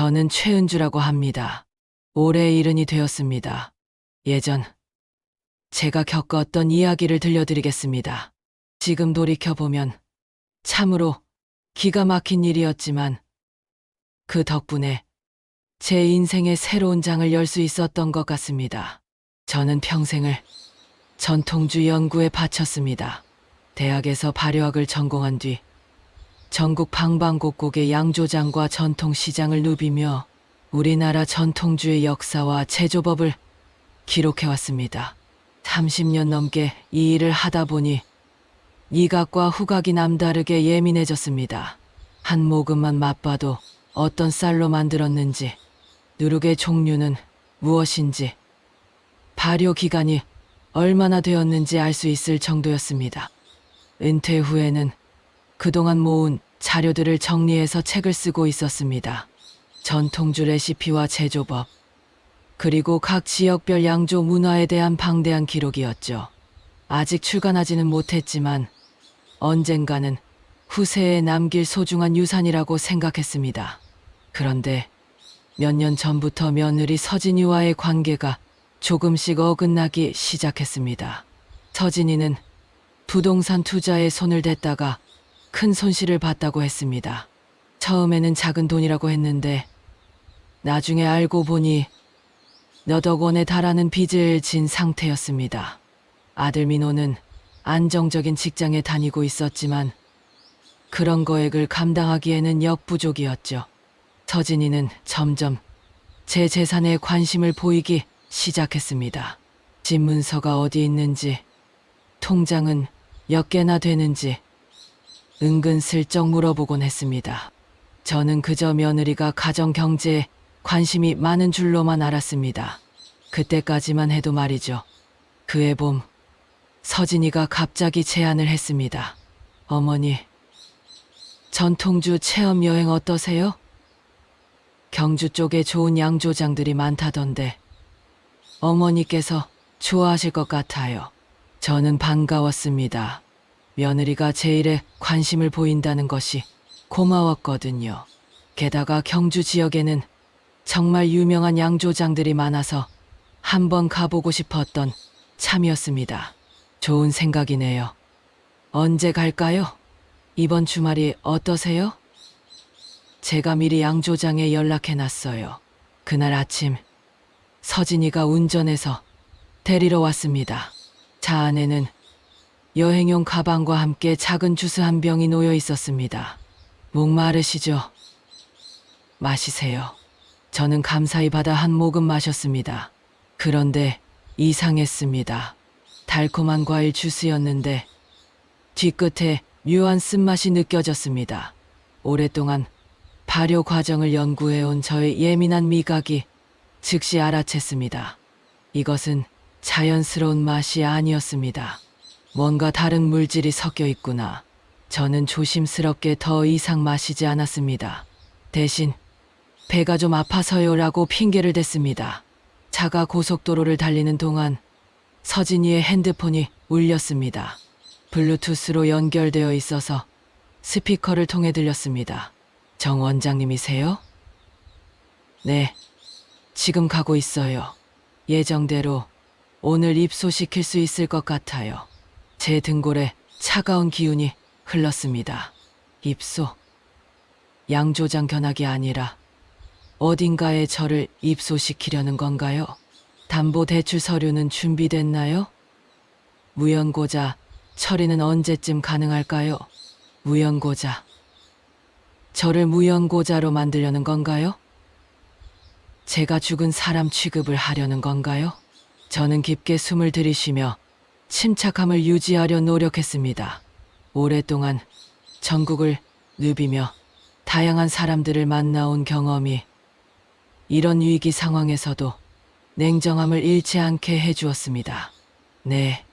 저는 최은주라고 합니다. 올해 70이 되었습니다. 예전 제가 겪었던 이야기를 들려드리겠습니다. 지금 돌이켜보면 참으로 기가 막힌 일이었지만 그 덕분에 제 인생의 새로운 장을 열 수 있었던 것 같습니다. 저는 평생을 전통주 연구에 바쳤습니다. 대학에서 발효학을 전공한 뒤 전국 방방곡곡의 양조장과 전통시장을 누비며 우리나라 전통주의 역사와 제조법을 기록해왔습니다. 30년 넘게 이 일을 하다 보니 미각과 후각이 남다르게 예민해졌습니다. 한 모금만 맛봐도 어떤 쌀로 만들었는지, 누룩의 종류는 무엇인지, 발효 기간이 얼마나 되었는지 알 수 있을 정도였습니다. 은퇴 후에는 그동안 모은 자료들을 정리해서 책을 쓰고 있었습니다. 전통주 레시피와 제조법, 그리고 각 지역별 양조 문화에 대한 방대한 기록이었죠. 아직 출간하지는 못했지만 언젠가는 후세에 남길 소중한 유산이라고 생각했습니다. 그런데 몇 년 전부터 며느리 서진이와의 관계가 조금씩 어긋나기 시작했습니다. 서진이는 부동산 투자에 손을 댔다가 큰 손실을 봤다고 했습니다. 처음에는 작은 돈이라고 했는데 나중에 알고 보니 몇억 원에 달하는 빚을 진 상태였습니다. 아들 민호는 안정적인 직장에 다니고 있었지만 그런 거액을 감당하기에는 역부족이었죠. 서진이는 점점 제 재산에 관심을 보이기 시작했습니다. 집 문서가 어디 있는지, 통장은 몇 개나 되는지 은근슬쩍 물어보곤 했습니다. 저는 그저 며느리가 가정 경제에 관심이 많은 줄로만 알았습니다. 그때까지만 해도 말이죠. 그해 봄, 서진이가 갑자기 제안을 했습니다. 어머니, 전통주 체험 여행 어떠세요? 경주 쪽에 좋은 양조장들이 많다던데 어머니께서 좋아하실 것 같아요. 저는 반가웠습니다. 며느리가 제 일에 관심을 보인다는 것이 고마웠거든요. 게다가 경주 지역에는 정말 유명한 양조장들이 많아서 한번 가보고 싶었던 참이었습니다. 좋은 생각이네요. 언제 갈까요? 이번 주말이 어떠세요? 제가 미리 양조장에 연락해놨어요. 그날 아침 서진이가 운전해서 데리러 왔습니다. 차 안에는 여행용 가방과 함께 작은 주스 한 병이 놓여 있었습니다. 목마르시죠? 마시세요. 저는 감사히 받아 한 모금 마셨습니다. 그런데 이상했습니다. 달콤한 과일 주스였는데 뒤끝에 묘한 쓴맛이 느껴졌습니다. 오랫동안 발효 과정을 연구해온 저의 예민한 미각이 즉시 알아챘습니다. 이것은 자연스러운 맛이 아니었습니다. 뭔가 다른 물질이 섞여 있구나. 저는 조심스럽게 더 이상 마시지 않았습니다. 대신 배가 좀 아파서요라고 핑계를 댔습니다. 차가 고속도로를 달리는 동안 서진이의 핸드폰이 울렸습니다. 블루투스로 연결되어 있어서 스피커를 통해 들렸습니다. 정 원장님이세요? 네, 지금 가고 있어요. 예정대로 오늘 입소시킬 수 있을 것 같아요. 제 등골에 차가운 기운이 흘렀습니다. 입소? 양조장 견학이 아니라 어딘가에 저를 입소시키려는 건가요? 담보대출 서류는 준비됐나요? 무연고자 처리는 언제쯤 가능할까요? 무연고자. 저를 무연고자로 만들려는 건가요? 제가 죽은 사람 취급을 하려는 건가요? 저는 깊게 숨을 들이쉬며 침착함을 유지하려 노력했습니다. 오랫동안 전국을 누비며 다양한 사람들을 만나온 경험이 이런 위기 상황에서도 냉정함을 잃지 않게 해주었습니다. 네,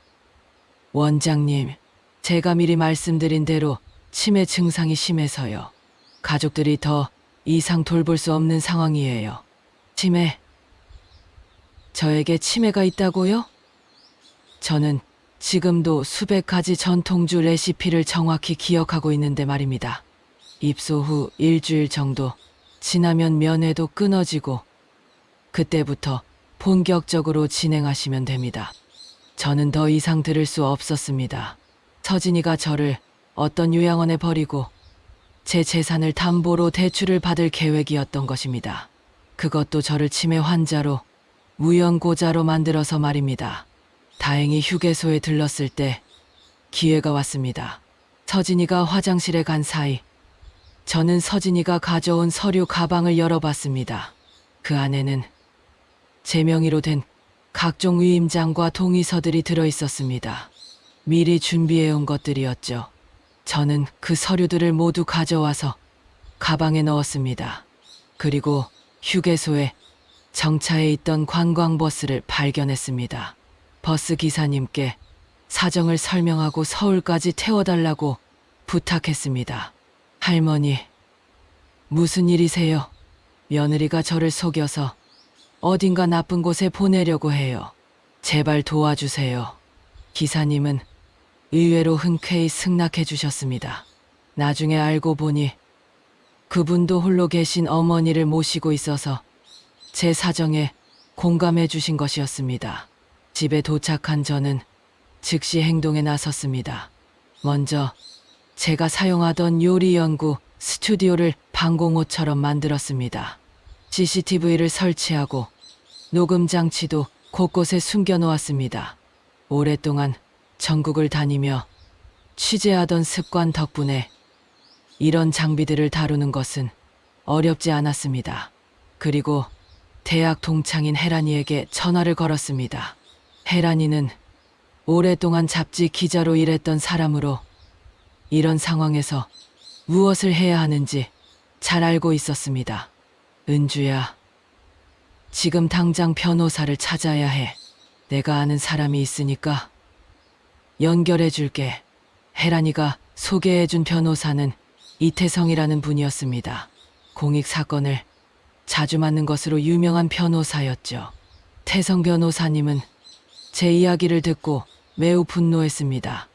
원장님, 제가 미리 말씀드린 대로 치매 증상이 심해서요. 가족들이 더 이상 돌볼 수 없는 상황이에요. 치매? 저에게 치매가 있다고요? 저는 지금도 수백 가지 전통주 레시피를 정확히 기억하고 있는데 말입니다. 입소 후 일주일 정도 지나면 면회도 끊어지고 그때부터 본격적으로 진행하시면 됩니다. 저는 더 이상 들을 수 없었습니다. 서진이가 저를 어떤 요양원에 버리고 제 재산을 담보로 대출을 받을 계획이었던 것입니다. 그것도 저를 치매 환자로 무연고자로 만들어서 말입니다. 다행히 휴게소에 들렀을 때 기회가 왔습니다. 서진이가 화장실에 간 사이 저는 서진이가 가져온 서류 가방을 열어봤습니다. 그 안에는 제 명의로 된 각종 위임장과 동의서들이 들어있었습니다. 미리 준비해온 것들이었죠. 저는 그 서류들을 모두 가져와서 가방에 넣었습니다. 그리고 휴게소에 정차해 있던 관광버스를 발견했습니다. 버스 기사님께 사정을 설명하고 서울까지 태워달라고 부탁했습니다. 할머니, 무슨 일이세요? 며느리가 저를 속여서 어딘가 나쁜 곳에 보내려고 해요. 제발 도와주세요. 기사님은 의외로 흔쾌히 승낙해 주셨습니다. 나중에 알고 보니 그분도 홀로 계신 어머니를 모시고 있어서 제 사정에 공감해 주신 것이었습니다. 집에 도착한 저는 즉시 행동에 나섰습니다. 먼저 제가 사용하던 요리 연구 스튜디오를 방공호처럼 만들었습니다. CCTV를 설치하고 녹음 장치도 곳곳에 숨겨 놓았습니다. 오랫동안 전국을 다니며 취재하던 습관 덕분에 이런 장비들을 다루는 것은 어렵지 않았습니다. 그리고 대학 동창인 혜란이에게 전화를 걸었습니다. 혜란이는 오랫동안 잡지 기자로 일했던 사람으로 이런 상황에서 무엇을 해야 하는지 잘 알고 있었습니다. 은주야, 지금 당장 변호사를 찾아야 해. 내가 아는 사람이 있으니까 연결해 줄게. 혜란이가 소개해준 변호사는 이태성이라는 분이었습니다. 공익 사건을 자주 맡는 것으로 유명한 변호사였죠. 태성 변호사님은 제 이야기를 듣고 매우 분노했습니다.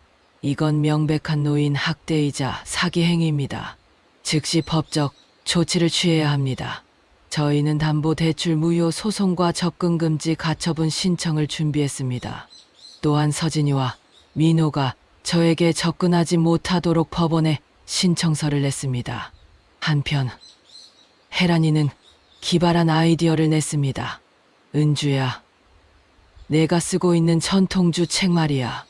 이건 명백한 노인 학대이자 사기 행위입니다. 즉시 법적 조치를 취해야 합니다. 저희는 담보대출 무효 소송과 접근금지 가처분 신청을 준비했습니다. 또한 서진이와 민호가 저에게 접근하지 못하도록 법원에 신청서를 냈습니다. 한편 혜란이는 기발한 아이디어를 냈습니다. 은주야, 내가 쓰고 있는 전통주 책 말이야.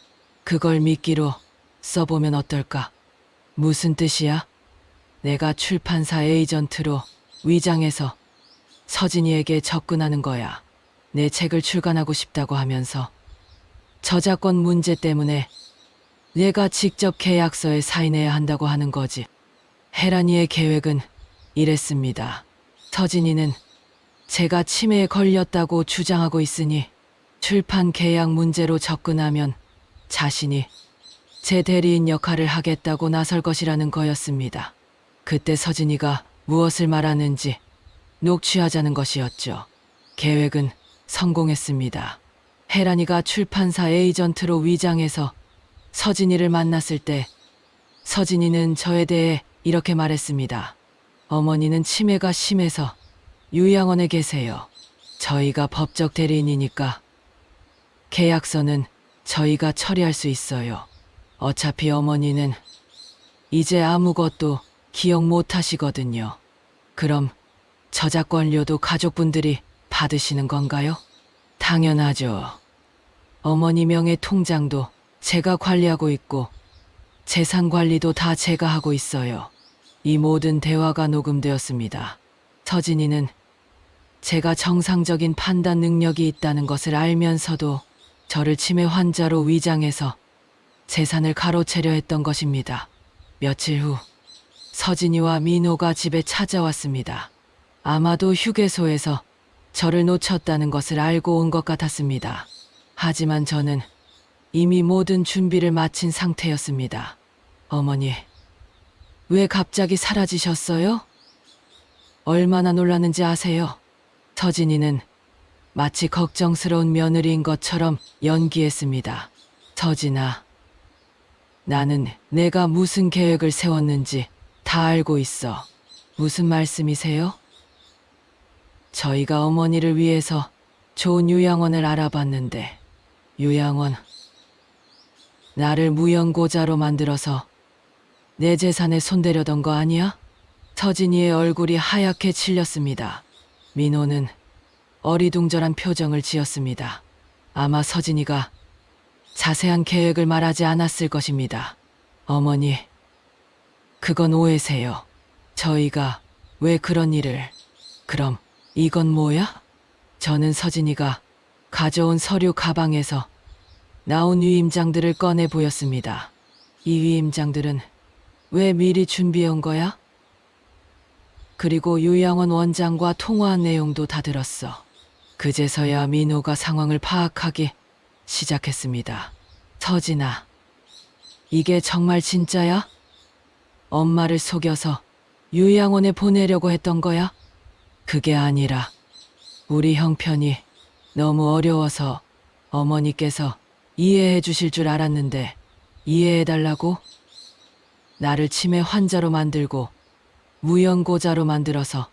그걸 미끼로 써보면 어떨까? 무슨 뜻이야? 내가 출판사 에이전트로 위장해서 서진이에게 접근하는 거야. 내 책을 출간하고 싶다고 하면서 저작권 문제 때문에 내가 직접 계약서에 사인해야 한다고 하는 거지. 혜란이의 계획은 이랬습니다. 서진이는 제가 치매에 걸렸다고 주장하고 있으니 출판 계약 문제로 접근하면 자신이 제 대리인 역할을 하겠다고 나설 것이라는 거였습니다. 그때 서진이가 무엇을 말하는지 녹취하자는 것이었죠. 계획은 성공했습니다. 혜란이가 출판사 에이전트로 위장해서 서진이를 만났을 때 서진이는 저에 대해 이렇게 말했습니다. 어머니는 치매가 심해서 요양원에 계세요. 저희가 법적 대리인이니까 계약서는 저희가 처리할 수 있어요. 어차피 어머니는 이제 아무것도 기억 못 하시거든요. 그럼 저작권료도 가족분들이 받으시는 건가요? 당연하죠. 어머니 명의 통장도 제가 관리하고 있고 재산 관리도 다 제가 하고 있어요. 이 모든 대화가 녹음되었습니다. 서진이는 제가 정상적인 판단 능력이 있다는 것을 알면서도 저를 치매 환자로 위장해서 재산을 가로채려 했던 것입니다. 며칠 후 서진이와 민호가 집에 찾아왔습니다. 아마도 휴게소에서 저를 놓쳤다는 것을 알고 온 것 같았습니다. 하지만 저는 이미 모든 준비를 마친 상태였습니다. 어머니, 왜 갑자기 사라지셨어요? 얼마나 놀랐는지 아세요? 서진이는 마치 걱정스러운 며느리인 것처럼 연기했습니다. 서진아, 나는 내가 무슨 계획을 세웠는지 다 알고 있어. 무슨 말씀이세요? 저희가 어머니를 위해서 좋은 요양원을 알아봤는데 요양원, 나를 무연고자로 만들어서 내 재산에 손대려던 거 아니야? 서진이의 얼굴이 하얗게 질렸습니다. 민호는 어리둥절한 표정을 지었습니다. 아마 서진이가 자세한 계획을 말하지 않았을 것입니다. 어머니, 그건 오해세요. 저희가 왜 그런 일을... 그럼 이건 뭐야? 저는 서진이가 가져온 서류 가방에서 나온 위임장들을 꺼내 보였습니다. 이 위임장들은 왜 미리 준비해 온 거야? 그리고 요양원 원장과 통화한 내용도 다 들었어. 그제서야 민호가 상황을 파악하기 시작했습니다. 서진아, 이게 정말 진짜야? 엄마를 속여서 요양원에 보내려고 했던 거야? 그게 아니라 우리 형편이 너무 어려워서 어머니께서 이해해 주실 줄 알았는데 이해해 달라고? 나를 치매 환자로 만들고 무연고자로 만들어서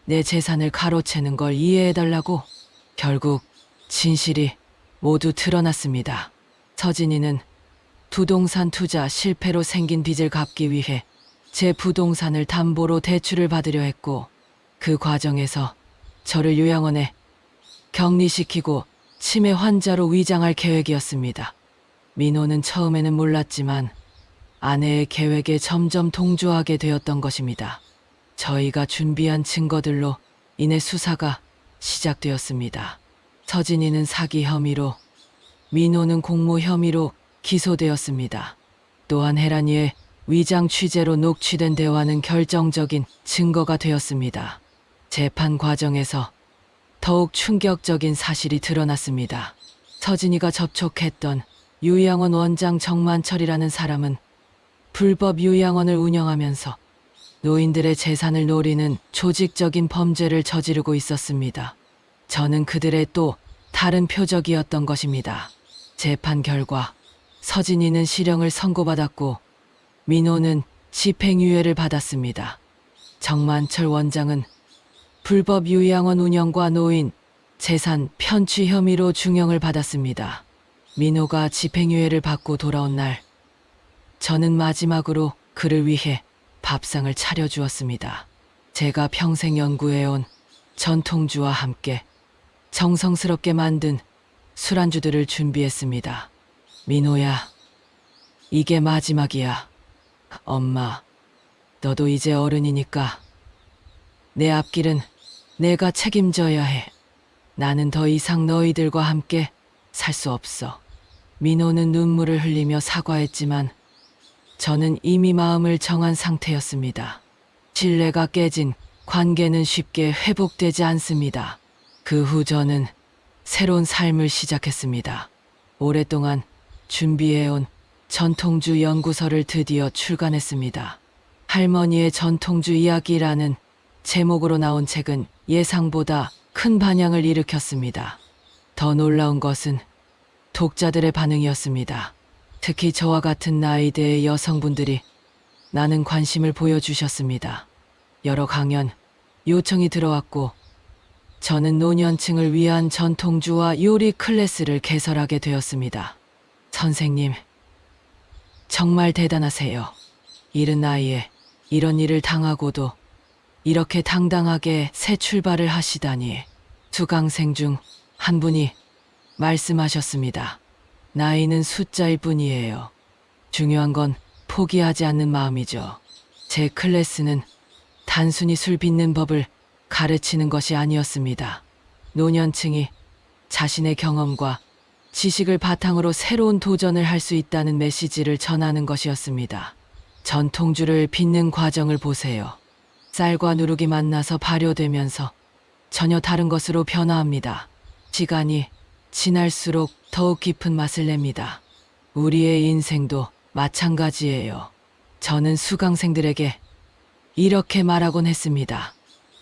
내 재산을 가로채는 걸 이해해 달라고? 결국 진실이 모두 드러났습니다. 서진이는 부동산 투자 실패로 생긴 빚을 갚기 위해 제 부동산을 담보로 대출을 받으려 했고 그 과정에서 저를 요양원에 격리시키고 치매 환자로 위장할 계획이었습니다. 민호는 처음에는 몰랐지만 아내의 계획에 점점 동조하게 되었던 것입니다. 저희가 준비한 증거들로 인해 수사가 시작되었습니다. 서진이는 사기 혐의로, 민호는 공모 혐의로 기소되었습니다. 또한 혜란이의 위장 취재로 녹취된 대화는 결정적인 증거가 되었습니다. 재판 과정에서 더욱 충격적인 사실이 드러났습니다. 서진이가 접촉했던 요양원 원장 정만철이라는 사람은 불법 요양원을 운영하면서 노인들의 재산을 노리는 조직적인 범죄를 저지르고 있었습니다. 저는 그들의 또 다른 표적이었던 것입니다. 재판 결과 서진이는 실형을 선고받았고 민호는 집행유예를 받았습니다. 정만철 원장은 불법 요양원 운영과 노인, 재산 편취 혐의로 중형을 받았습니다. 민호가 집행유예를 받고 돌아온 날, 저는 마지막으로 그를 위해 밥상을 차려주었습니다. 제가 평생 연구해온 전통주와 함께 정성스럽게 만든 술안주들을 준비했습니다. 민호야, 이게 마지막이야. 엄마, 너도 이제 어른이니까 내 앞길은 내가 책임져야 해. 나는 더 이상 너희들과 함께 살 수 없어. 민호는 눈물을 흘리며 사과했지만 저는 이미 마음을 정한 상태였습니다. 신뢰가 깨진 관계는 쉽게 회복되지 않습니다. 그 후 저는 새로운 삶을 시작했습니다. 오랫동안 준비해온 전통주 연구서를 드디어 출간했습니다. 할머니의 전통주 이야기라는 제목으로 나온 책은 예상보다 큰 반향을 일으켰습니다. 더 놀라운 것은 독자들의 반응이었습니다. 특히 저와 같은 나이대의 여성분들이 많은 관심을 보여주셨습니다. 여러 강연, 요청이 들어왔고 저는 노년층을 위한 전통주와 요리 클래스를 개설하게 되었습니다. 선생님, 정말 대단하세요. 이른 나이에 이런 일을 당하고도 이렇게 당당하게 새 출발을 하시다니. 수강생 중 한 분이 말씀하셨습니다. 나이는 숫자일 뿐이에요. 중요한 건 포기하지 않는 마음이죠. 제 클래스는 단순히 술 빚는 법을 가르치는 것이 아니었습니다. 노년층이 자신의 경험과 지식을 바탕으로 새로운 도전을 할 수 있다는 메시지를 전하는 것이었습니다. 전통주를 빚는 과정을 보세요. 쌀과 누룩이 만나서 발효되면서 전혀 다른 것으로 변화합니다. 시간이 지날수록 더욱 깊은 맛을 냅니다. 우리의 인생도 마찬가지예요. 저는 수강생들에게 이렇게 말하곤 했습니다.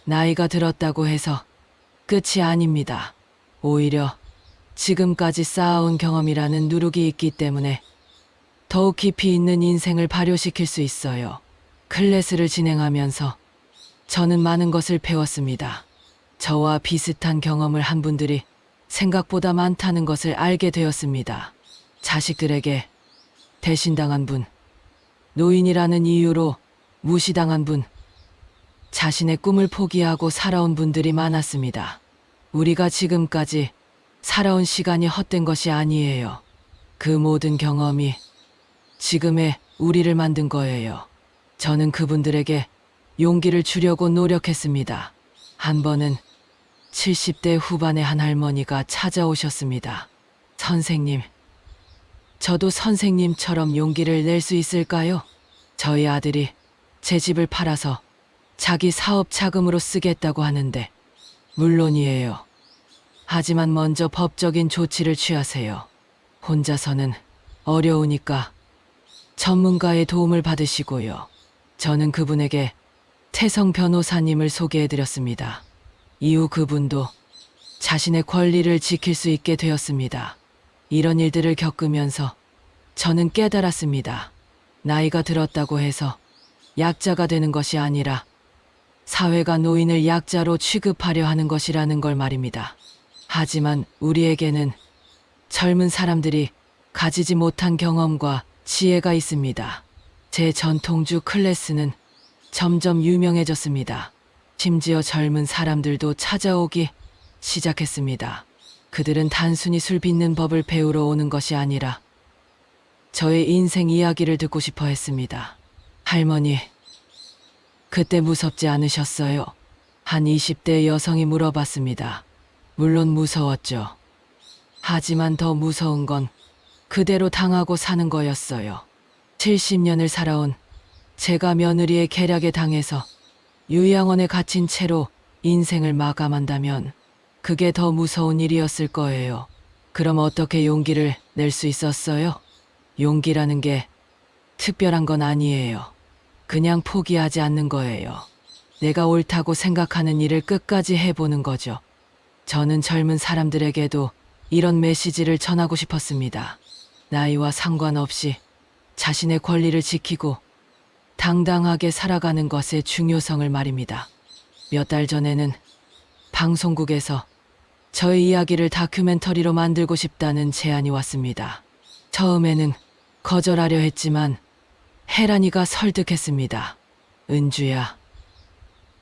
나이가 들었다고 해서 끝이 아닙니다. 오히려 지금까지 쌓아온 경험이라는 누룩이 있기 때문에 더욱 깊이 있는 인생을 발효시킬 수 있어요. 클래스를 진행하면서 저는 많은 것을 배웠습니다. 저와 비슷한 경험을 한 분들이 생각보다 많다는 것을 알게 되었습니다. 자식들에게 배신당한 분, 노인이라는 이유로 무시당한 분, 자신의 꿈을 포기하고 살아온 분들이 많았습니다. 우리가 지금까지 살아온 시간이 헛된 것이 아니에요. 그 모든 경험이 지금의 우리를 만든 거예요. 저는 그분들에게 용기를 주려고 노력했습니다. 한 번은 70대 후반의 한 할머니가 찾아오셨습니다. 선생님, 저도 선생님처럼 용기를 낼 수 있을까요? 저희 아들이 제 집을 팔아서 자기 사업 자금으로 쓰겠다고 하는데, 물론이에요. 하지만 먼저 법적인 조치를 취하세요. 혼자서는 어려우니까 전문가의 도움을 받으시고요. 저는 그분에게 태성 변호사님을 소개해드렸습니다. 이후 그분도 자신의 권리를 지킬 수 있게 되었습니다. 이런 일들을 겪으면서 저는 깨달았습니다. 나이가 들었다고 해서 약자가 되는 것이 아니라 사회가 노인을 약자로 취급하려 하는 것이라는 걸 말입니다. 하지만 우리에게는 젊은 사람들이 가지지 못한 경험과 지혜가 있습니다. 제 전통주 클래스는 점점 유명해졌습니다. 심지어 젊은 사람들도 찾아오기 시작했습니다. 그들은 단순히 술 빚는 법을 배우러 오는 것이 아니라 저의 인생 이야기를 듣고 싶어 했습니다. 할머니, 그때 무섭지 않으셨어요? 한 20대 여성이 물어봤습니다. 물론 무서웠죠. 하지만 더 무서운 건 그대로 당하고 사는 거였어요. 70년을 살아온 제가 며느리의 계략에 당해서 요양원에 갇힌 채로 인생을 마감한다면 그게 더 무서운 일이었을 거예요. 그럼 어떻게 용기를 낼 수 있었어요? 용기라는 게 특별한 건 아니에요. 그냥 포기하지 않는 거예요. 내가 옳다고 생각하는 일을 끝까지 해보는 거죠. 저는 젊은 사람들에게도 이런 메시지를 전하고 싶었습니다. 나이와 상관없이 자신의 권리를 지키고 당당하게 살아가는 것의 중요성을 말입니다. 몇 달 전에는 방송국에서 저의 이야기를 다큐멘터리로 만들고 싶다는 제안이 왔습니다. 처음에는 거절하려 했지만 혜란이가 설득했습니다. 은주야,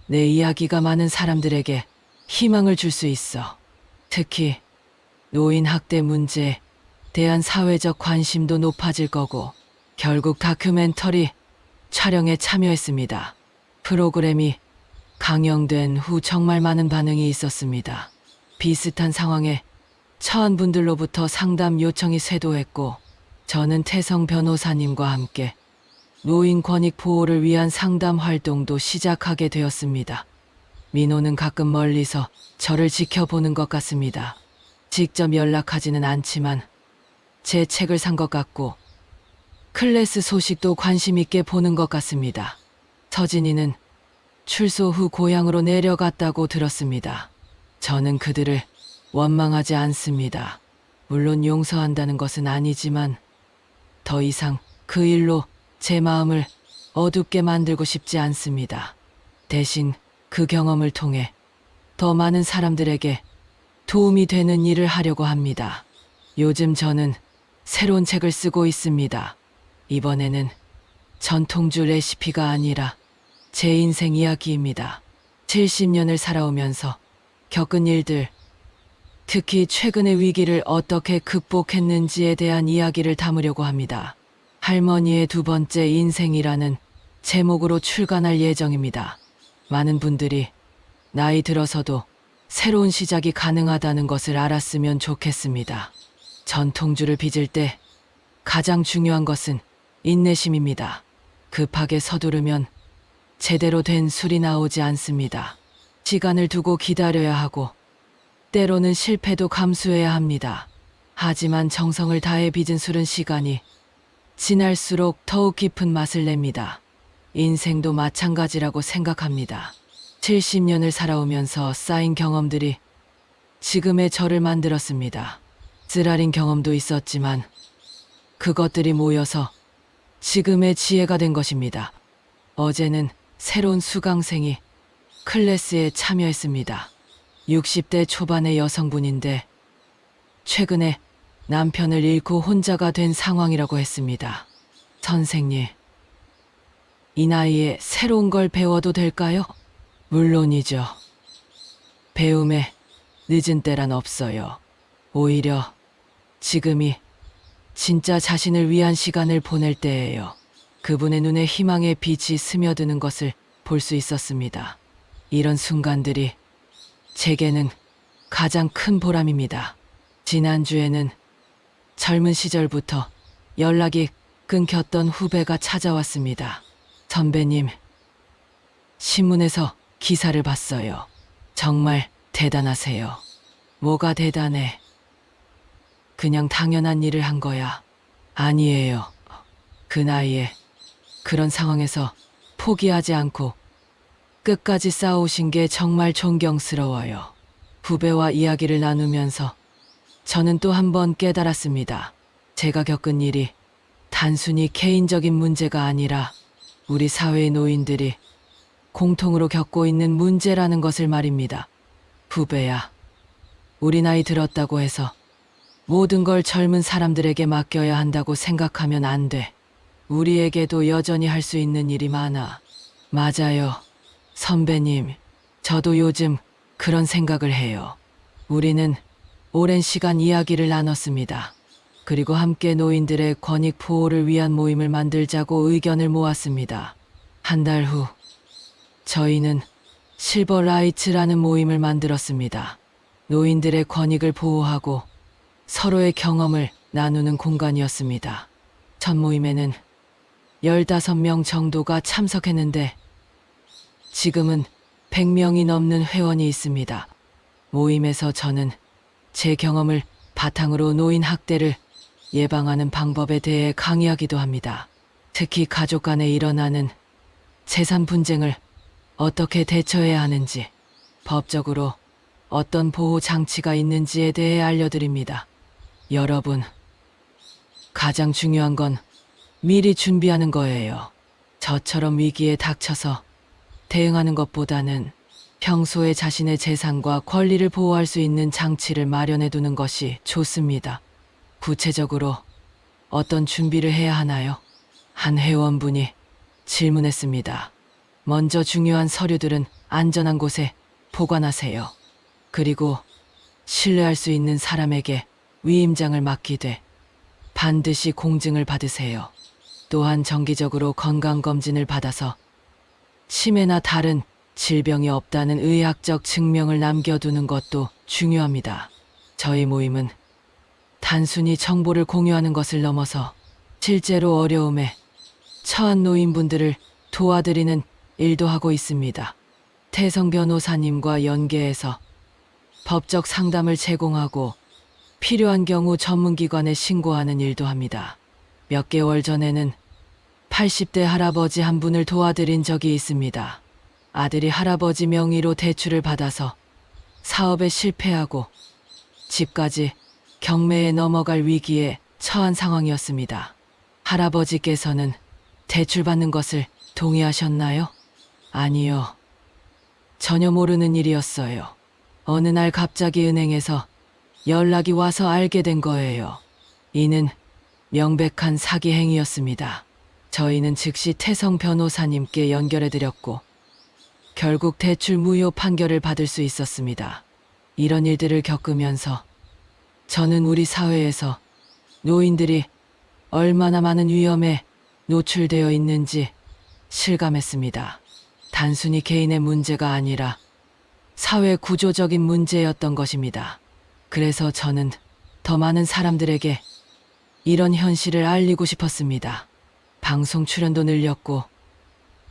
내 이야기가 많은 사람들에게 희망을 줄 수 있어. 특히 노인 학대 문제에 대한 사회적 관심도 높아질 거고. 결국 다큐멘터리 촬영에 참여했습니다. 프로그램이 강영된 후 정말 많은 반응이 있었습니다. 비슷한 상황에 처한 분들로부터 상담 요청이 쇄도했고, 저는 태성 변호사님과 함께 노인 권익 보호를 위한 상담 활동도 시작하게 되었습니다. 민호는 가끔 멀리서 저를 지켜보는 것 같습니다. 직접 연락하지는 않지만 제 책을 산 것 같고 클래스 소식도 관심 있게 보는 것 같습니다. 서진이는 출소 후 고향으로 내려갔다고 들었습니다. 저는 그들을 원망하지 않습니다. 물론 용서한다는 것은 아니지만 더 이상 그 일로 제 마음을 어둡게 만들고 싶지 않습니다. 대신 그 경험을 통해 더 많은 사람들에게 도움이 되는 일을 하려고 합니다. 요즘 저는 새로운 책을 쓰고 있습니다. 이번에는 전통주 레시피가 아니라 제 인생 이야기입니다. 70년을 살아오면서 겪은 일들, 특히 최근의 위기를 어떻게 극복했는지에 대한 이야기를 담으려고 합니다. 할머니의 두 번째 인생이라는 제목으로 출간할 예정입니다. 많은 분들이 나이 들어서도 새로운 시작이 가능하다는 것을 알았으면 좋겠습니다. 전통주를 빚을 때 가장 중요한 것은 인내심입니다. 급하게 서두르면 제대로 된 술이 나오지 않습니다. 시간을 두고 기다려야 하고 때로는 실패도 감수해야 합니다. 하지만 정성을 다해 빚은 술은 시간이 지날수록 더욱 깊은 맛을 냅니다. 인생도 마찬가지라고 생각합니다. 70년을 살아오면서 쌓인 경험들이 지금의 저를 만들었습니다. 쓰라린 경험도 있었지만 그것들이 모여서 지금의 지혜가 된 것입니다. 어제는 새로운 수강생이 클래스에 참여했습니다. 60대 초반의 여성분인데 최근에 남편을 잃고 혼자가 된 상황이라고 했습니다. 선생님, 이 나이에 새로운 걸 배워도 될까요? 물론이죠. 배움에 늦은 때란 없어요. 오히려 지금이 진짜 자신을 위한 시간을 보낼 때예요. 그분의 눈에 희망의 빛이 스며드는 것을 볼 수 있었습니다. 이런 순간들이 제게는 가장 큰 보람입니다. 지난주에는 젊은 시절부터 연락이 끊겼던 후배가 찾아왔습니다. 선배님, 신문에서 기사를 봤어요. 정말 대단하세요. 뭐가 대단해? 그냥 당연한 일을 한 거야. 아니에요. 그 나이에 그런 상황에서 포기하지 않고 끝까지 싸우신 게 정말 존경스러워요. 후배와 이야기를 나누면서 저는 또 한 번 깨달았습니다. 제가 겪은 일이 단순히 개인적인 문제가 아니라 우리 사회의 노인들이 공통으로 겪고 있는 문제라는 것을 말입니다. 후배야, 우리 나이 들었다고 해서 모든 걸 젊은 사람들에게 맡겨야 한다고 생각하면 안 돼. 우리에게도 여전히 할 수 있는 일이 많아. 맞아요. 선배님, 저도 요즘 그런 생각을 해요. 우리는 오랜 시간 이야기를 나눴습니다. 그리고 함께 노인들의 권익 보호를 위한 모임을 만들자고 의견을 모았습니다. 한 달 후, 저희는 실버라이츠라는 모임을 만들었습니다. 노인들의 권익을 보호하고 서로의 경험을 나누는 공간이었습니다. 첫 모임에는 15명 정도가 참석했는데 지금은 100명이 넘는 회원이 있습니다. 모임에서 저는 제 경험을 바탕으로 노인 학대를 예방하는 방법에 대해 강의하기도 합니다. 특히 가족 간에 일어나는 재산 분쟁을 어떻게 대처해야 하는지, 법적으로 어떤 보호 장치가 있는지에 대해 알려드립니다. 여러분, 가장 중요한 건 미리 준비하는 거예요. 저처럼 위기에 닥쳐서 대응하는 것보다는 평소에 자신의 재산과 권리를 보호할 수 있는 장치를 마련해 두는 것이 좋습니다. 구체적으로 어떤 준비를 해야 하나요? 한 회원분이 질문했습니다. 먼저 중요한 서류들은 안전한 곳에 보관하세요. 그리고 신뢰할 수 있는 사람에게 위임장을 맡기되 반드시 공증을 받으세요. 또한 정기적으로 건강검진을 받아서 치매나 다른 질병이 없다는 의학적 증명을 남겨두는 것도 중요합니다. 저희 모임은 단순히 정보를 공유하는 것을 넘어서 실제로 어려움에 처한 노인분들을 도와드리는 일도 하고 있습니다. 태성 변호사님과 연계해서 법적 상담을 제공하고 필요한 경우 전문기관에 신고하는 일도 합니다. 몇 개월 전에는 80대 할아버지 한 분을 도와드린 적이 있습니다. 아들이 할아버지 명의로 대출을 받아서 사업에 실패하고 집까지 경매에 넘어갈 위기에 처한 상황이었습니다. 할아버지께서는 대출받는 것을 동의하셨나요? 아니요. 전혀 모르는 일이었어요. 어느 날 갑자기 은행에서 연락이 와서 알게 된 거예요. 이는 명백한 사기 행위였습니다. 저희는 즉시 태성 변호사님께 연결해드렸고 결국 대출 무효 판결을 받을 수 있었습니다. 이런 일들을 겪으면서 저는 우리 사회에서 노인들이 얼마나 많은 위험에 노출되어 있는지 실감했습니다. 단순히 개인의 문제가 아니라 사회 구조적인 문제였던 것입니다. 그래서 저는 더 많은 사람들에게 이런 현실을 알리고 싶었습니다. 방송 출연도 늘렸고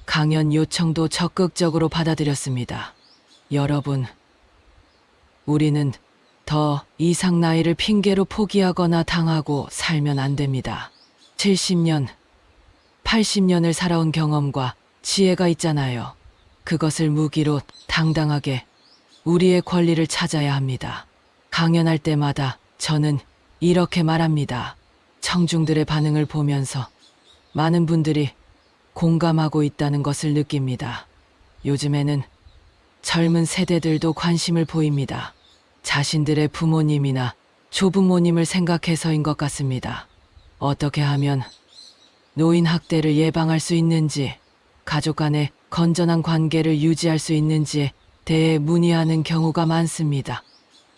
강연 요청도 적극적으로 받아들였습니다. 여러분, 우리는 더 이상 나이를 핑계로 포기하거나 당하고 살면 안 됩니다. 70년, 80년을 살아온 경험과 지혜가 있잖아요. 그것을 무기로 당당하게 우리의 권리를 찾아야 합니다. 강연할 때마다 저는 이렇게 말합니다. 청중들의 반응을 보면서 많은 분들이 공감하고 있다는 것을 느낍니다. 요즘에는 젊은 세대들도 관심을 보입니다. 자신들의 부모님이나 조부모님을 생각해서인 것 같습니다. 어떻게 하면 노인 학대를 예방할 수 있는지, 가족 간의 건전한 관계를 유지할 수 있는지에 대해 문의하는 경우가 많습니다.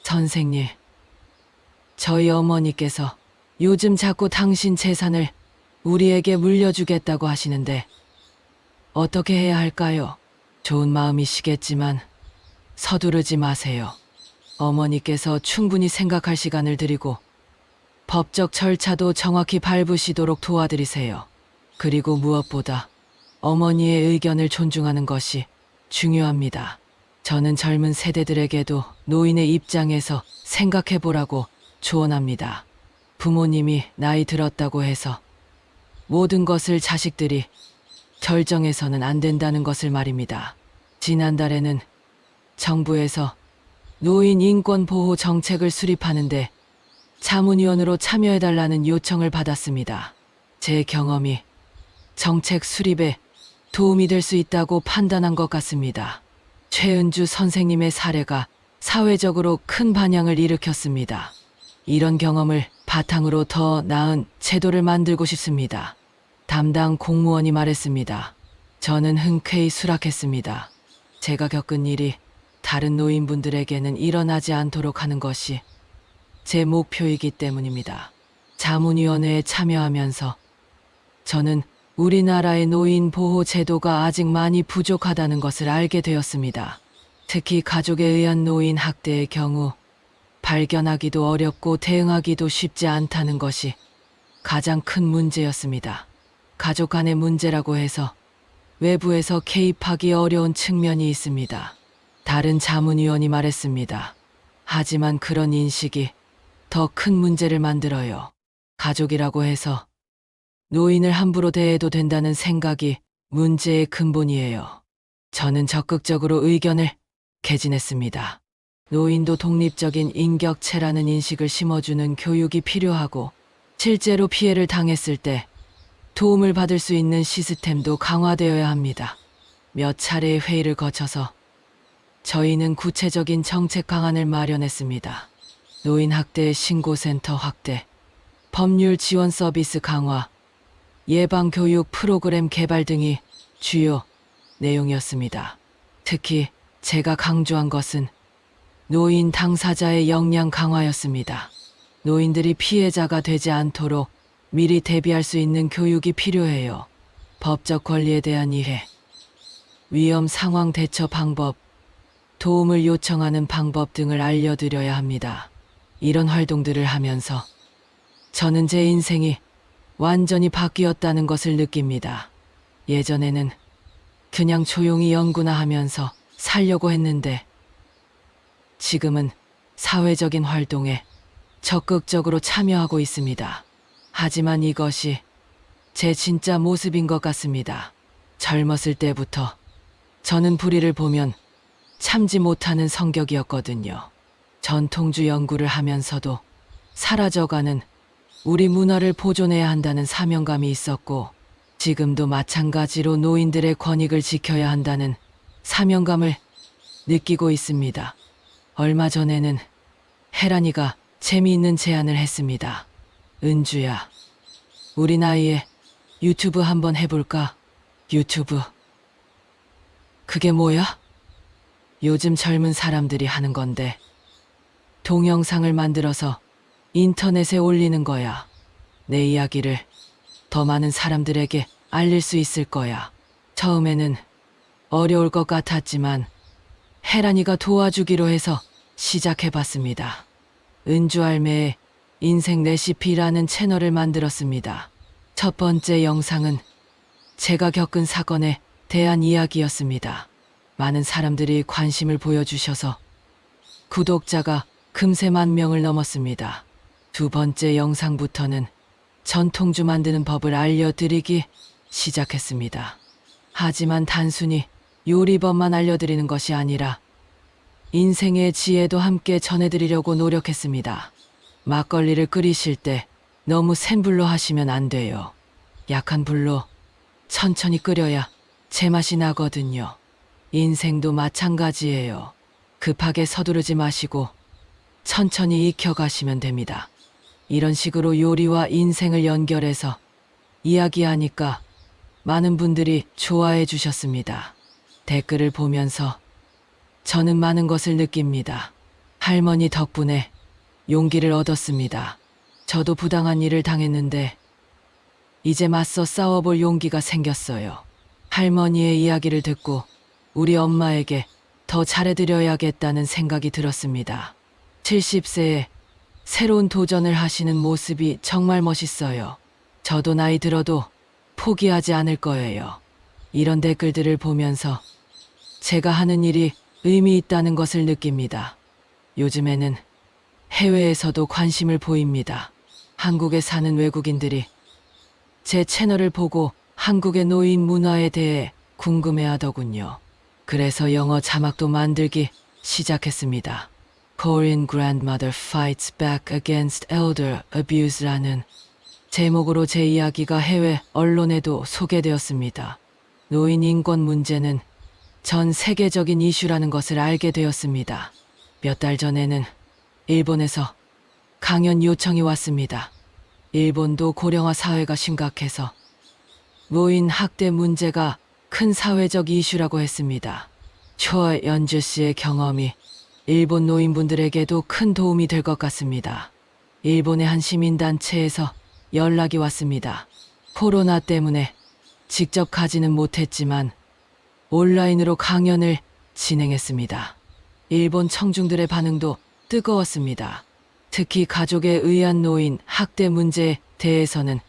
선생님, 저희 어머니께서 요즘 자꾸 당신 재산을 우리에게 물려주겠다고 하시는데 어떻게 해야 할까요? 좋은 마음이시겠지만 서두르지 마세요. 어머니께서 충분히 생각할 시간을 드리고 법적 절차도 정확히 밟으시도록 도와드리세요. 그리고 무엇보다 어머니의 의견을 존중하는 것이 중요합니다. 저는 젊은 세대들에게도 노인의 입장에서 생각해보라고 조언합니다. 부모님이 나이 들었다고 해서 모든 것을 자식들이 결정해서는 안 된다는 것을 말입니다. 지난달에는 정부에서 노인 인권 보호 정책을 수립하는데 자문위원으로 참여해달라는 요청을 받았습니다. 제 경험이 정책 수립에 도움이 될 수 있다고 판단한 것 같습니다. 최은주 선생님의 사례가 사회적으로 큰 반향을 일으켰습니다. 이런 경험을 바탕으로 더 나은 제도를 만들고 싶습니다. 담당 공무원이 말했습니다. 저는 흔쾌히 수락했습니다. 제가 겪은 일이 다른 노인분들에게는 일어나지 않도록 하는 것이 제 목표이기 때문입니다. 자문위원회에 참여하면서 저는 우리나라의 노인 보호 제도가 아직 많이 부족하다는 것을 알게 되었습니다. 특히 가족에 의한 노인 학대의 경우 발견하기도 어렵고 대응하기도 쉽지 않다는 것이 가장 큰 문제였습니다. 가족 간의 문제라고 해서 외부에서 개입하기 어려운 측면이 있습니다. 다른 자문위원이 말했습니다. 하지만 그런 인식이 더 큰 문제를 만들어요. 가족이라고 해서 노인을 함부로 대해도 된다는 생각이 문제의 근본이에요. 저는 적극적으로 의견을 개진했습니다. 노인도 독립적인 인격체라는 인식을 심어주는 교육이 필요하고 실제로 피해를 당했을 때 도움을 받을 수 있는 시스템도 강화되어야 합니다. 몇 차례의 회의를 거쳐서 저희는 구체적인 정책 방안을 마련했습니다. 노인 학대 신고센터 확대, 법률 지원 서비스 강화, 예방 교육 프로그램 개발 등이 주요 내용이었습니다. 특히 제가 강조한 것은 노인 당사자의 역량 강화였습니다. 노인들이 피해자가 되지 않도록 미리 대비할 수 있는 교육이 필요해요. 법적 권리에 대한 이해, 위험 상황 대처 방법, 도움을 요청하는 방법 등을 알려드려야 합니다. 이런 활동들을 하면서 저는 제 인생이 완전히 바뀌었다는 것을 느낍니다. 예전에는 그냥 조용히 연구나 하면서 살려고 했는데 지금은 사회적인 활동에 적극적으로 참여하고 있습니다. 하지만 이것이 제 진짜 모습인 것 같습니다. 젊었을 때부터 저는 불의를 보면 참지 못하는 성격이었거든요. 전통주 연구를 하면서도 사라져가는 우리 문화를 보존해야 한다는 사명감이 있었고 지금도 마찬가지로 노인들의 권익을 지켜야 한다는 사명감을 느끼고 있습니다. 얼마 전에는 혜란이가 재미있는 제안을 했습니다. 은주야, 우리 나이에 유튜브 한번 해볼까? 유튜브? 그게 뭐야? 요즘 젊은 사람들이 하는 건데 동영상을 만들어서 인터넷에 올리는 거야. 내 이야기를 더 많은 사람들에게 알릴 수 있을 거야. 처음에는 어려울 것 같았지만 혜란이가 도와주기로 해서 시작해봤습니다. 은주알매의 인생 레시피라는 채널을 만들었습니다. 첫 번째 영상은 제가 겪은 사건에 대한 이야기였습니다. 많은 사람들이 관심을 보여주셔서 구독자가 금세 10,000명을 넘었습니다. 두 번째 영상부터는 전통주 만드는 법을 알려드리기 시작했습니다. 하지만 단순히 요리법만 알려드리는 것이 아니라 인생의 지혜도 함께 전해드리려고 노력했습니다. 막걸리를 끓이실 때 너무 센 불로 하시면 안 돼요. 약한 불로 천천히 끓여야 제맛이 나거든요. 인생도 마찬가지예요. 급하게 서두르지 마시고 천천히 익혀가시면 됩니다. 이런 식으로 요리와 인생을 연결해서 이야기하니까 많은 분들이 좋아해 주셨습니다. 댓글을 보면서 저는 많은 것을 느낍니다. 할머니 덕분에 용기를 얻었습니다. 저도 부당한 일을 당했는데 이제 맞서 싸워볼 용기가 생겼어요. 할머니의 이야기를 듣고 우리 엄마에게 더 잘해드려야겠다는 생각이 들었습니다. 70세에 새로운 도전을 하시는 모습이 정말 멋있어요. 저도 나이 들어도 포기하지 않을 거예요. 이런 댓글들을 보면서 제가 하는 일이 의미 있다는 것을 느낍니다. 요즘에는 해외에서도 관심을 보입니다. 한국에 사는 외국인들이 제 채널을 보고 한국의 노인 문화에 대해 궁금해 하더군요. 그래서 영어 자막도 만들기 시작했습니다. Korean Grandmother Fights Back Against Elder Abuse라는 제목으로 제 이야기가 해외 언론에도 소개되었습니다. 노인 인권 문제는 전 세계적인 이슈라는 것을 알게 되었습니다. 몇 달 전에는 일본에서 강연 요청이 왔습니다. 일본도 고령화 사회가 심각해서 노인 학대 문제가 큰 사회적 이슈라고 했습니다. 초연주 씨의 경험이 일본 노인분들에게도 큰 도움이 될 것 같습니다. 일본의 한 시민단체에서 연락이 왔습니다. 코로나 때문에 직접 가지는 못했지만 온라인으로 강연을 진행했습니다. 일본 청중들의 반응도 뜨거웠습니다. 특히 가족에 의한 노인 학대 문제에 대해서는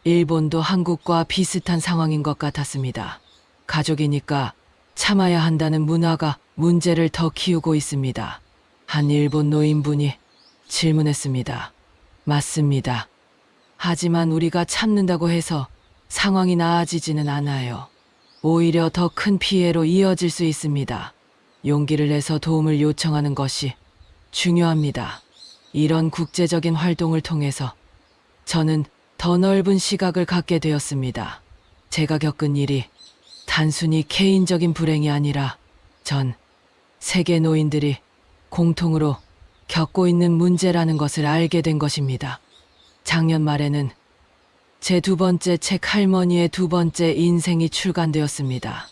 일본도 한국과 비슷한 상황인 것 같았습니다. 가족이니까 참아야 한다는 문화가 문제를 더 키우고 있습니다. 한 일본 노인분이 질문했습니다. 맞습니다. 하지만 우리가 참는다고 해서 상황이 나아지지는 않아요. 오히려 더 큰 피해로 이어질 수 있습니다. 용기를 내서 도움을 요청하는 것이 중요합니다. 이런 국제적인 활동을 통해서 저는 더 넓은 시각을 갖게 되었습니다. 제가 겪은 일이 단순히 개인적인 불행이 아니라 전 세계 노인들이 공통으로 겪고 있는 문제라는 것을 알게 된 것입니다. 작년 말에는 제 두 번째 책 할머니의 두 번째 인생이 출간되었습니다.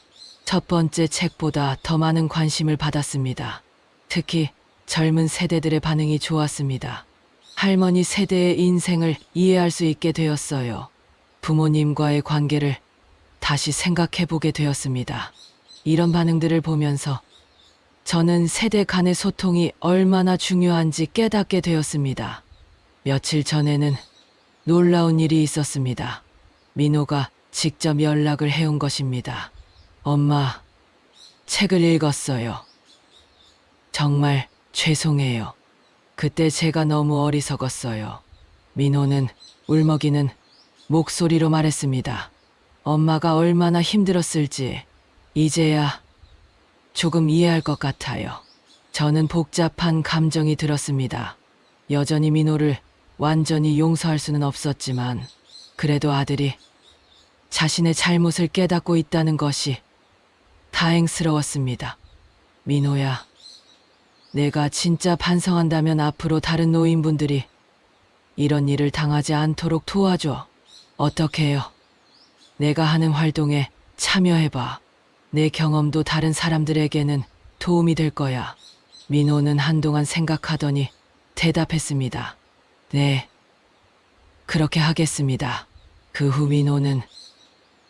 첫 번째 책보다 더 많은 관심을 받았습니다. 특히 젊은 세대들의 반응이 좋았습니다. 할머니 세대의 인생을 이해할 수 있게 되었어요. 부모님과의 관계를 다시 생각해보게 되었습니다. 이런 반응들을 보면서 저는 세대 간의 소통이 얼마나 중요한지 깨닫게 되었습니다. 며칠 전에는 놀라운 일이 있었습니다. 민호가 직접 연락을 해온 것입니다. 엄마, 책을 읽었어요. 정말 죄송해요. 그때 제가 너무 어리석었어요. 민호는 울먹이는 목소리로 말했습니다. 엄마가 얼마나 힘들었을지 이제야 조금 이해할 것 같아요. 저는 복잡한 감정이 들었습니다. 여전히 민호를 완전히 용서할 수는 없었지만 그래도 아들이 자신의 잘못을 깨닫고 있다는 것이 다행스러웠습니다. 민호야, 내가 진짜 반성한다면 앞으로 다른 노인분들이 이런 일을 당하지 않도록 도와줘. 어떻게 해요? 내가 하는 활동에 참여해봐. 내 경험도 다른 사람들에게는 도움이 될 거야. 민호는 한동안 생각하더니 대답했습니다. 네, 그렇게 하겠습니다. 그 후 민호는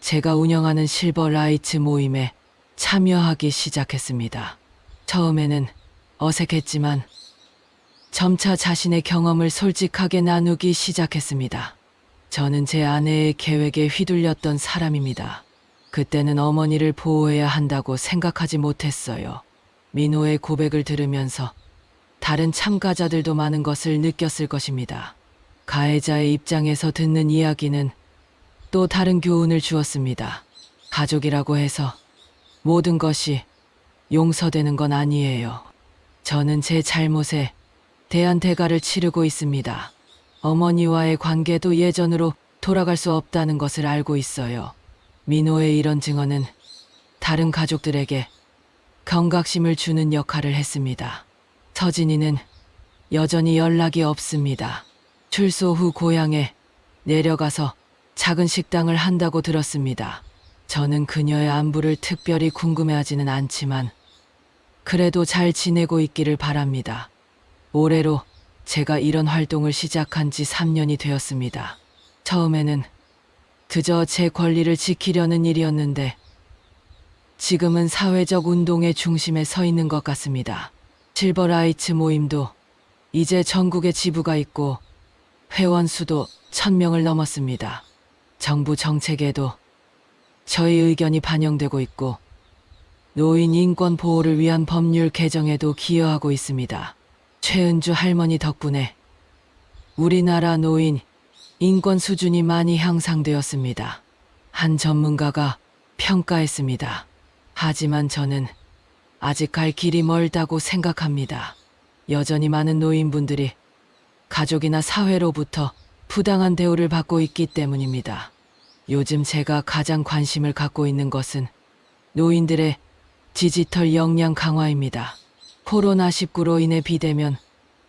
제가 운영하는 실버라이트 모임에 참여하기 시작했습니다. 처음에는 어색했지만 점차 자신의 경험을 솔직하게 나누기 시작했습니다. 저는 제 아내의 계획에 휘둘렸던 사람입니다. 그때는 어머니를 보호해야 한다고 생각하지 못했어요. 민호의 고백을 들으면서 다른 참가자들도 많은 것을 느꼈을 것입니다. 가해자의 입장에서 듣는 이야기는 또 다른 교훈을 주었습니다. 가족이라고 해서 모든 것이 용서되는 건 아니에요. 저는 제 잘못에 대한 대가를 치르고 있습니다. 어머니와의 관계도 예전으로 돌아갈 수 없다는 것을 알고 있어요. 민호의 이런 증언은 다른 가족들에게 경각심을 주는 역할을 했습니다. 서진이는 여전히 연락이 없습니다. 출소 후 고향에 내려가서 작은 식당을 한다고 들었습니다. 저는 그녀의 안부를 특별히 궁금해하지는 않지만 그래도 잘 지내고 있기를 바랍니다. 올해로 제가 이런 활동을 시작한 지 3년이 되었습니다. 처음에는 그저 제 권리를 지키려는 일이었는데 지금은 사회적 운동의 중심에 서 있는 것 같습니다. 실버라이츠 모임도 이제 전국에 지부가 있고 회원 수도 1000명을 넘었습니다. 정부 정책에도 저희 의견이 반영되고 있고 노인 인권 보호를 위한 법률 개정에도 기여하고 있습니다. 최은주 할머니 덕분에 우리나라 노인 인권 수준이 많이 향상되었습니다. 한 전문가가 평가했습니다. 하지만 저는 아직 갈 길이 멀다고 생각합니다. 여전히 많은 노인분들이 가족이나 사회로부터 부당한 대우를 받고 있기 때문입니다. 요즘 제가 가장 관심을 갖고 있는 것은 노인들의 디지털 역량 강화입니다. 코로나19로 인해 비대면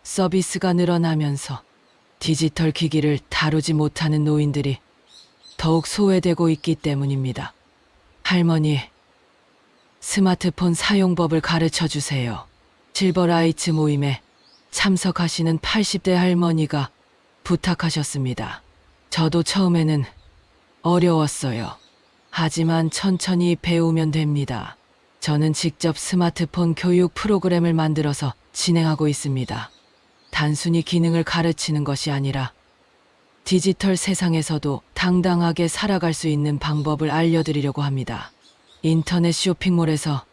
서비스가 늘어나면서 디지털 기기를 다루지 못하는 노인들이 더욱 소외되고 있기 때문입니다. 할머니, 스마트폰 사용법을 가르쳐 주세요. 실버라이츠 모임에 참석하시는 80대 할머니가 부탁하셨습니다. 저도 처음에는 어려웠어요. 하지만 천천히 배우면 됩니다. 저는 직접 스마트폰 교육 프로그램을 만들어서 진행하고 있습니다. 단순히 기능을 가르치는 것이 아니라 디지털 세상에서도 당당하게 살아갈 수 있는 방법을 알려드리려고 합니다. 인터넷 쇼핑몰에서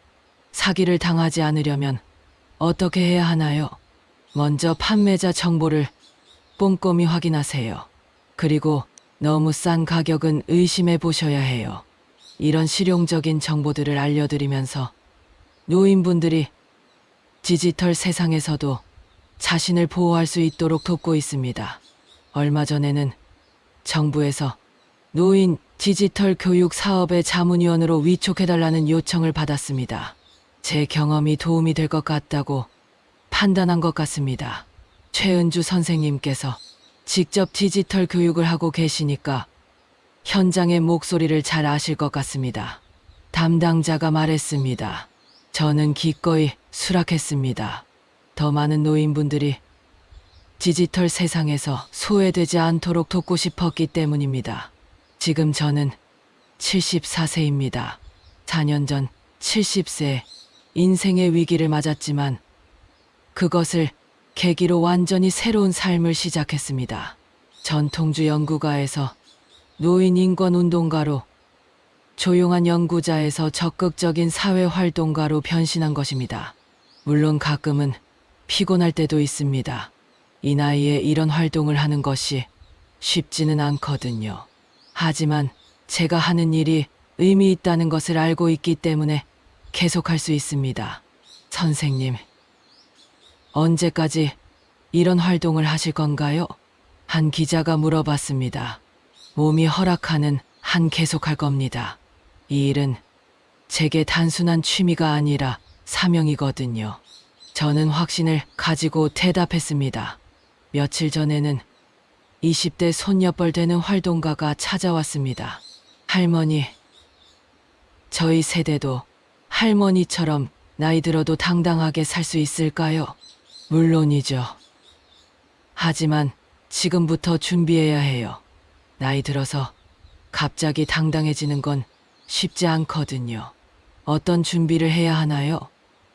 사기를 당하지 않으려면 어떻게 해야 하나요? 먼저 판매자 정보를 꼼꼼히 확인하세요. 그리고 너무 싼 가격은 의심해 보셔야 해요. 이런 실용적인 정보들을 알려드리면서 노인분들이 디지털 세상에서도 자신을 보호할 수 있도록 돕고 있습니다. 얼마 전에는 정부에서 노인 디지털 교육 사업의 자문위원으로 위촉해달라는 요청을 받았습니다. 제 경험이 도움이 될 것 같다고 판단한 것 같습니다. 최은주 선생님께서 직접 디지털 교육을 하고 계시니까 현장의 목소리를 잘 아실 것 같습니다. 담당자가 말했습니다. 저는 기꺼이 수락했습니다. 더 많은 노인분들이 디지털 세상에서 소외되지 않도록 돕고 싶었기 때문입니다. 지금 저는 74세입니다. 4년 전 70세 인생의 위기를 맞았지만 그것을 계기로 완전히 새로운 삶을 시작했습니다. 전통주 연구가에서 노인 인권 운동가로, 조용한 연구자에서 적극적인 사회활동가로 변신한 것입니다. 물론 가끔은 피곤할 때도 있습니다. 이 나이에 이런 활동을 하는 것이 쉽지는 않거든요. 하지만 제가 하는 일이 의미 있다는 것을 알고 있기 때문에 계속할 수 있습니다. 선생님, 언제까지 이런 활동을 하실 건가요? 한 기자가 물어봤습니다. 몸이 허락하는 한 계속할 겁니다. 이 일은 제게 단순한 취미가 아니라 사명이거든요. 저는 확신을 가지고 대답했습니다. 며칠 전에는 20대 손녀뻘 되는 활동가가 찾아왔습니다. 할머니, 저희 세대도 할머니처럼 나이 들어도 당당하게 살 수 있을까요? 물론이죠. 하지만 지금부터 준비해야 해요. 나이 들어서 갑자기 당당해지는 건 쉽지 않거든요. 어떤 준비를 해야 하나요?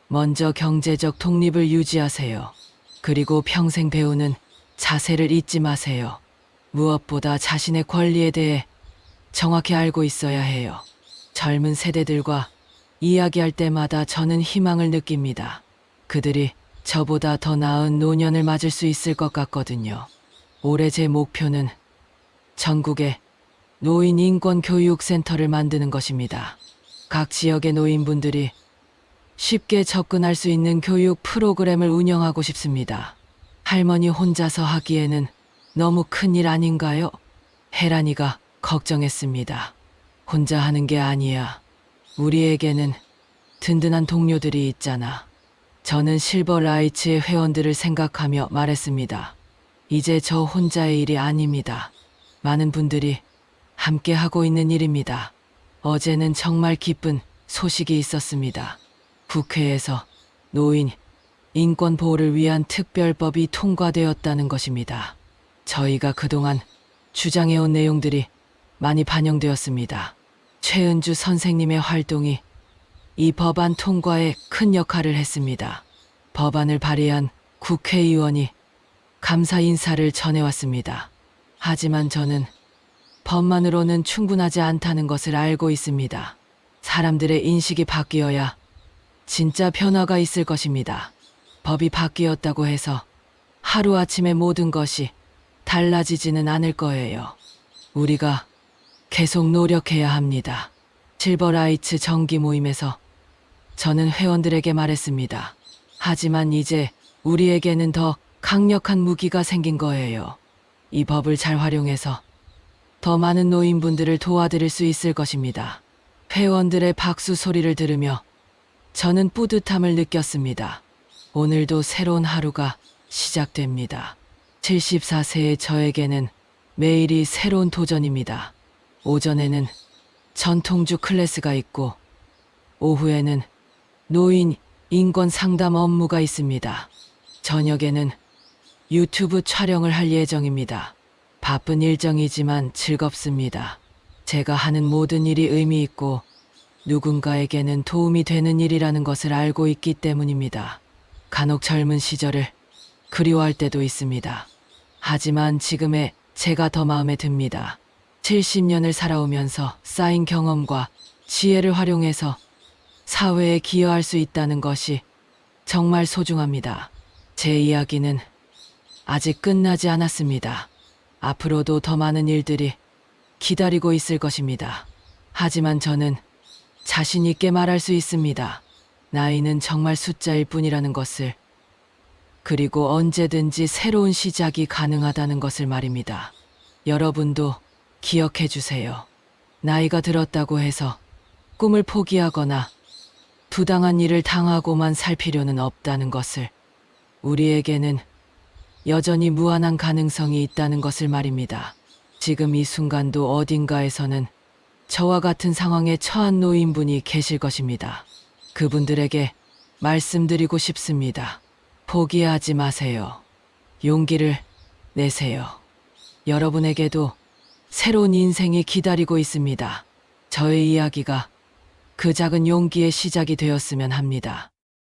먼저 경제적 독립을 유지하세요. 그리고 평생 배우는 자세를 잊지 마세요. 무엇보다 자신의 권리에 대해 정확히 알고 있어야 해요. 젊은 세대들과 이야기할 때마다 저는 희망을 느낍니다. 그들이 저보다 더 나은 노년을 맞을 수 있을 것 같거든요. 올해 제 목표는 전국에 노인 인권 교육 센터를 만드는 것입니다. 각 지역의 노인분들이 쉽게 접근할 수 있는 교육 프로그램을 운영하고 싶습니다. 할머니 혼자서 하기에는 너무 큰일 아닌가요? 혜란이가 걱정했습니다. 혼자 하는 게 아니야. 우리에게는 든든한 동료들이 있잖아. 저는 실버라이츠의 회원들을 생각하며 말했습니다. 이제 저 혼자의 일이 아닙니다. 많은 분들이 함께 하고 있는 일입니다. 어제는 정말 기쁜 소식이 있었습니다. 국회에서 노인 인권 보호를 위한 특별법이 통과되었다는 것입니다. 저희가 그동안 주장해온 내용들이 많이 반영되었습니다. 최은주 선생님의 활동이 이 법안 통과에 큰 역할을 했습니다. 법안을 발의한 국회의원이 감사 인사를 전해왔습니다. 하지만 저는 법만으로는 충분하지 않다는 것을 알고 있습니다. 사람들의 인식이 바뀌어야 진짜 변화가 있을 것입니다. 법이 바뀌었다고 해서 하루아침에 모든 것이 달라지지는 않을 거예요. 우리가 계속 노력해야 합니다. 실버라이츠 정기 모임에서 저는 회원들에게 말했습니다. 하지만 이제 우리에게는 더 강력한 무기가 생긴 거예요. 이 법을 잘 활용해서 더 많은 노인분들을 도와드릴 수 있을 것입니다. 회원들의 박수 소리를 들으며 저는 뿌듯함을 느꼈습니다. 오늘도 새로운 하루가 시작됩니다. 74세의 저에게는 매일이 새로운 도전입니다. 오전에는 전통주 클래스가 있고 오후에는 노인 인권 상담 업무가 있습니다. 저녁에는 유튜브 촬영을 할 예정입니다. 바쁜 일정이지만 즐겁습니다. 제가 하는 모든 일이 의미 있고 누군가에게는 도움이 되는 일이라는 것을 알고 있기 때문입니다. 간혹 젊은 시절을 그리워할 때도 있습니다. 하지만 지금의 제가 더 마음에 듭니다. 70년을 살아오면서 쌓인 경험과 지혜를 활용해서 사회에 기여할 수 있다는 것이 정말 소중합니다. 제 이야기는 아직 끝나지 않았습니다. 앞으로도 더 많은 일들이 기다리고 있을 것입니다. 하지만 저는 자신 있게 말할 수 있습니다. 나이는 정말 숫자일 뿐이라는 것을, 그리고 언제든지 새로운 시작이 가능하다는 것을 말입니다. 여러분도 기억해 주세요. 나이가 들었다고 해서 꿈을 포기하거나 부당한 일을 당하고만 살 필요는 없다는 것을, 우리에게는 여전히 무한한 가능성이 있다는 것을 말입니다. 지금 이 순간도 어딘가에서는 저와 같은 상황에 처한 노인분이 계실 것입니다. 그분들에게 말씀드리고 싶습니다. 포기하지 마세요. 용기를 내세요. 여러분에게도 새로운 인생이 기다리고 있습니다. 저의 이야기가 그 작은 용기의 시작이 되었으면 합니다.